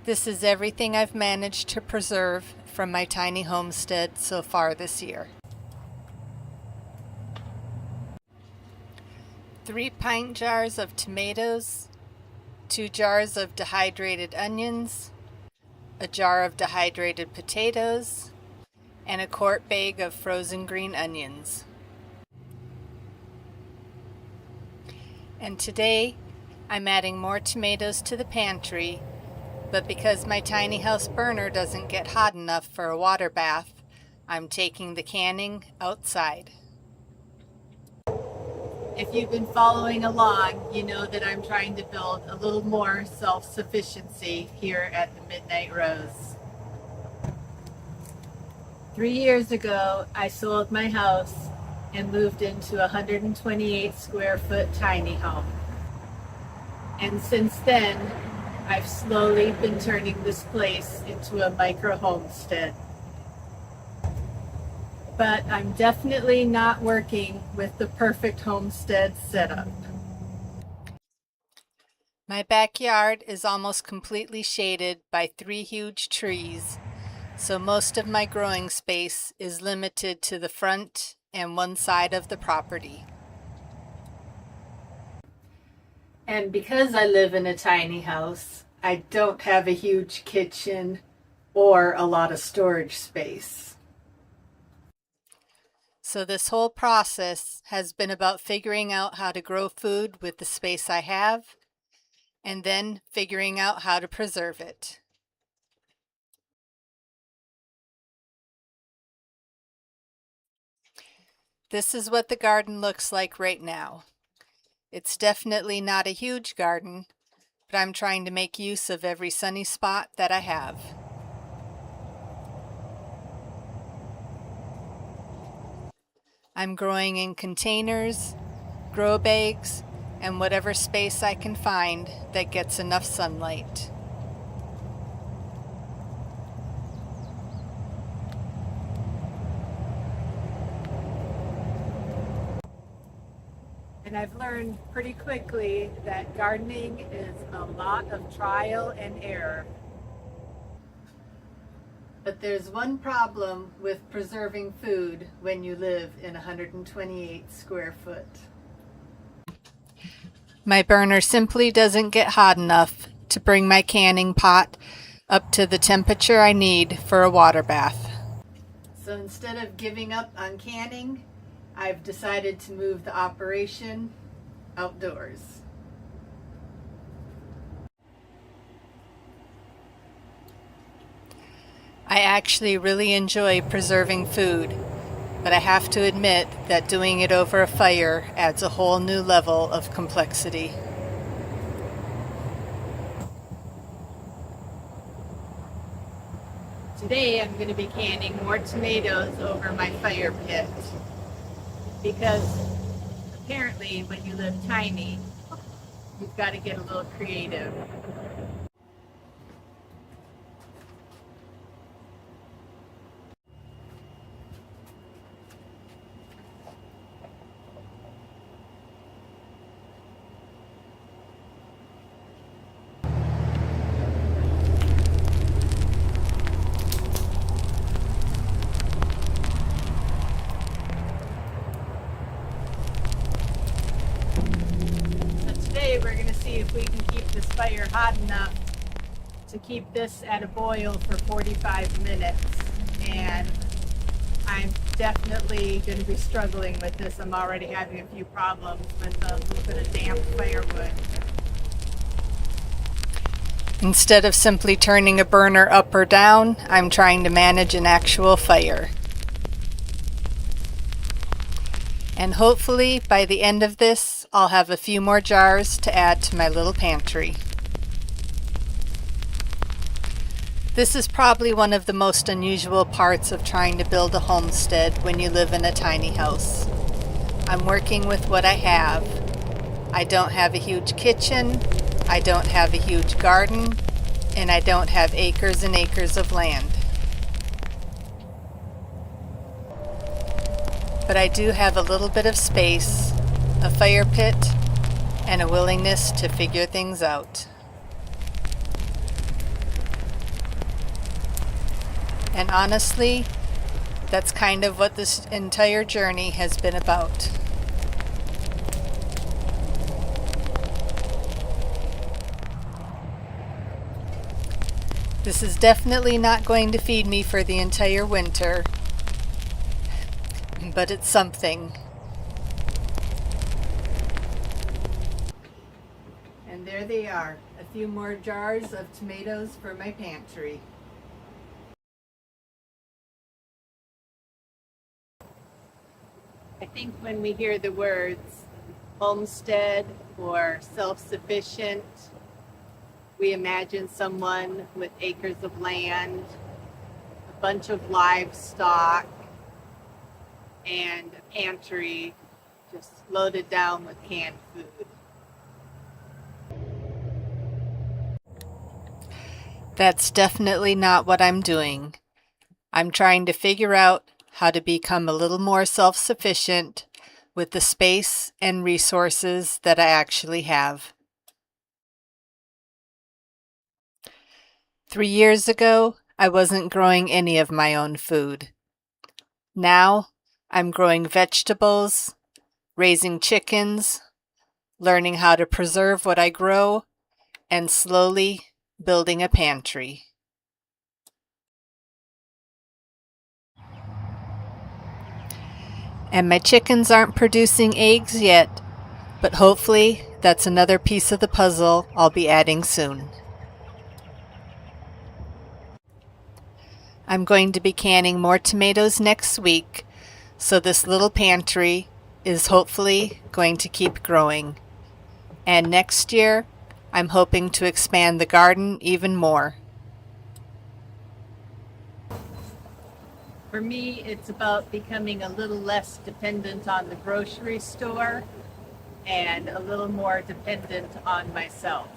This is everything I've managed to preserve from my tiny homestead so far this year. 3 pint jars of tomatoes, 2 jars of dehydrated onions, a jar of dehydrated potatoes, and a quart bag of frozen green onions. And today I'm adding more tomatoes to the pantry, but because my tiny house burner doesn't get hot enough for a water bath, I'm taking the canning outside. If you've been following along, you know that I'm trying to build a little more self-sufficiency here at the Midnight Rose. 3 years ago, I sold my house and moved into a 128 square foot tiny home. And since then, I've slowly been turning this place into a micro-homestead. But I'm definitely not working with the perfect homestead setup. My backyard is almost completely shaded by 3 huge trees, so most of my growing space is limited to the front and one side of the property. And because I live in a tiny house, I don't have a huge kitchen or a lot of storage space. So this whole process has been about figuring out how to grow food with the space I have, and then figuring out how to preserve it. This is what the garden looks like right now. It's definitely not a huge garden, but I'm trying to make use of every sunny spot that I have. I'm growing in containers, grow bags, and whatever space I can find that gets enough sunlight. And I've learned pretty quickly that gardening is a lot of trial and error. But there's one problem with preserving food when you live in 128 square foot. My burner simply doesn't get hot enough to bring my canning pot up to the temperature I need for a water bath. So instead of giving up on canning, I've decided to move the operation outdoors. I actually really enjoy preserving food, but I have to admit that doing it over a fire adds a whole new level of complexity. Today I'm going to be canning more tomatoes over my fire pit, because apparently when you live tiny, you've got to get a little creative. We're going to see if we can keep this fire hot enough to keep this at a boil for 45 minutes. And I'm definitely going to be struggling with this. I'm already having a few problems with a little bit of damp firewood. Instead of simply turning a burner up or down, I'm trying to manage an actual fire. And hopefully by the end of this, I'll have a few more jars to add to my little pantry. This is probably one of the most unusual parts of trying to build a homestead when you live in a tiny house. I'm working with what I have. I don't have a huge kitchen, I don't have a huge garden, and I don't have acres and acres of land. But I do have a little bit of space, a fire pit, and a willingness to figure things out. And honestly, that's kind of what this entire journey has been about. This is definitely not going to feed me for the entire winter, but it's something. And there they are, a few more jars of tomatoes for my pantry. I think when we hear the words homestead or self-sufficient, we imagine someone with acres of land, a bunch of livestock, and a pantry just loaded down with canned food. That's definitely not what I'm doing. I'm trying to figure out how to become a little more self-sufficient with the space and resources that I actually have. 3 years ago, I wasn't growing any of my own food. Now, I'm growing vegetables, raising chickens, learning how to preserve what I grow, and slowly building a pantry. And my chickens aren't producing eggs yet, but hopefully that's another piece of the puzzle I'll be adding soon. I'm going to be canning more tomatoes next week, so this little pantry is hopefully going to keep growing. And next year, I'm hoping to expand the garden even more. For me, it's about becoming a little less dependent on the grocery store and a little more dependent on myself.